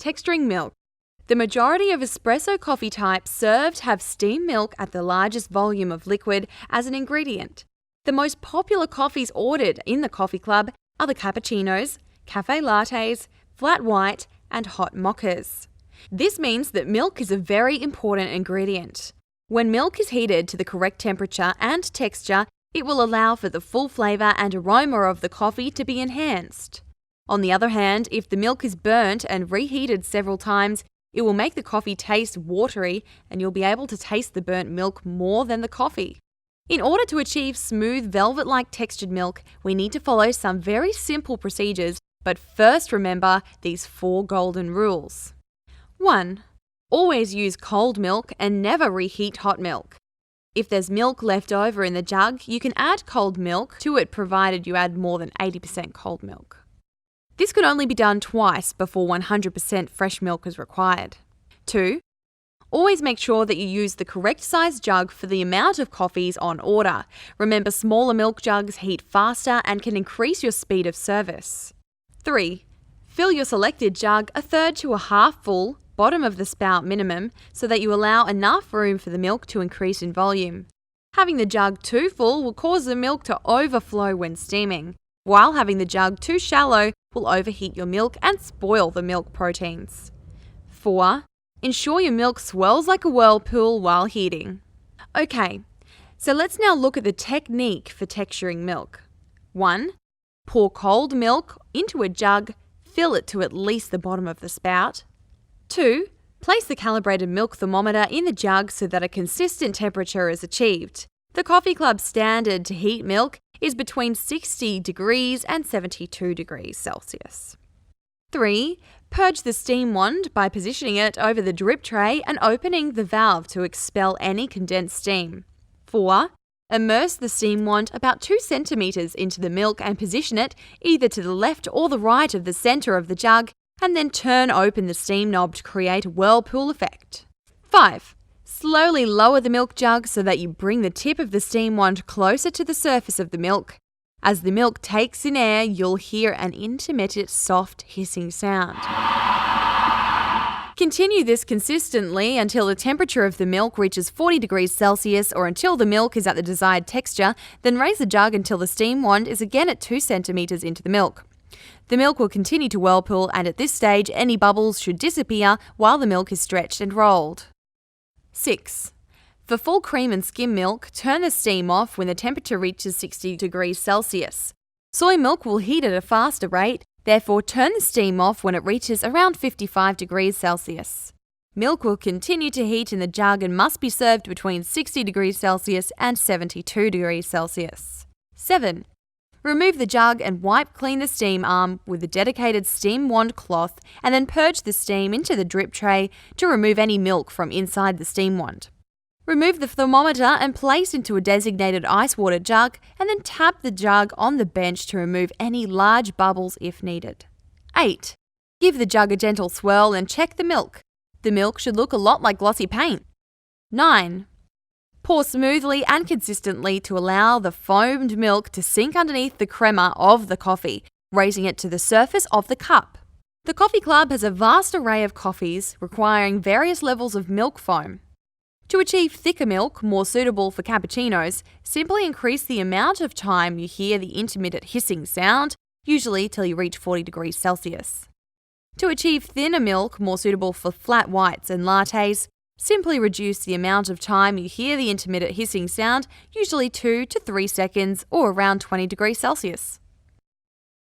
Texturing milk. The majority of espresso coffee types served have steamed milk at the largest volume of liquid as an ingredient. The most popular coffees ordered in the coffee club are the cappuccinos, cafe lattes, flat white, and hot mochas. This means that milk is a very important ingredient. When milk is heated to the correct temperature and texture, it will allow for the full flavour and aroma of the coffee to be enhanced. On the other hand, if the milk is burnt and reheated several times, it will make the coffee taste watery and you'll be able to taste the burnt milk more than the coffee. In order to achieve smooth velvet-like textured milk, we need to follow some very simple procedures, but first remember these 4 golden rules. 1. Always use cold milk and never reheat hot milk. If there's milk left over in the jug, you can add cold milk to it provided you add more than 80% cold milk. This could only be done twice before 100% fresh milk is required. 2. Always make sure that you use the correct size jug for the amount of coffees on order. Remember, smaller milk jugs heat faster and can increase your speed of service. 3. Fill your selected jug 1/3 to 1/2 full, bottom of the spout minimum, so that you allow enough room for the milk to increase in volume. Having the jug too full will cause the milk to overflow when steaming, while having the jug too shallow will overheat your milk and spoil the milk proteins. 4. Ensure your milk swells like a whirlpool while heating. Okay, so let's now look at the technique for texturing milk. 1. Pour cold milk into a jug, fill it to at least the bottom of the spout. 2. Place the calibrated milk thermometer in the jug so that a consistent temperature is achieved. The Coffee Club standard to heat milk is between 60 degrees and 72 degrees Celsius. 3. Purge the steam wand by positioning it over the drip tray and opening the valve to expel any condensed steam. 4. Immerse the steam wand about 2 centimeters into the milk and position it either to the left or the right of the center of the jug, and then turn open the steam knob to create a whirlpool effect. 5. Slowly lower the milk jug so that you bring the tip of the steam wand closer to the surface of the milk. As the milk takes in air, you'll hear an intermittent, soft hissing sound. Continue this consistently until the temperature of the milk reaches 40 degrees Celsius or until the milk is at the desired texture, then raise the jug until the steam wand is again at 2 centimeters into the milk. The milk will continue to whirlpool, and at this stage any bubbles should disappear while the milk is stretched and rolled. 6. For full cream and skim milk, turn the steam off when the temperature reaches 60 degrees Celsius. Soy milk will heat at a faster rate, therefore turn the steam off when it reaches around 55 degrees Celsius. Milk will continue to heat in the jug and must be served between 60 degrees Celsius and 72 degrees Celsius. 7. Remove the jug and wipe clean the steam arm with a dedicated steam wand cloth and then purge the steam into the drip tray to remove any milk from inside the steam wand. Remove the thermometer and place into a designated ice water jug and then tap the jug on the bench to remove any large bubbles if needed. 8. Give the jug a gentle swirl and check the milk. The milk should look a lot like glossy paint. 9. Pour smoothly and consistently to allow the foamed milk to sink underneath the crema of the coffee, raising it to the surface of the cup. The Coffee Club has a vast array of coffees requiring various levels of milk foam. To achieve thicker milk, more suitable for cappuccinos, simply increase the amount of time you hear the intermittent hissing sound, usually till you reach 40 degrees Celsius. To achieve thinner milk, more suitable for flat whites and lattes, simply reduce the amount of time you hear the intermittent hissing sound, usually 2 to 3 seconds or around 20 degrees Celsius.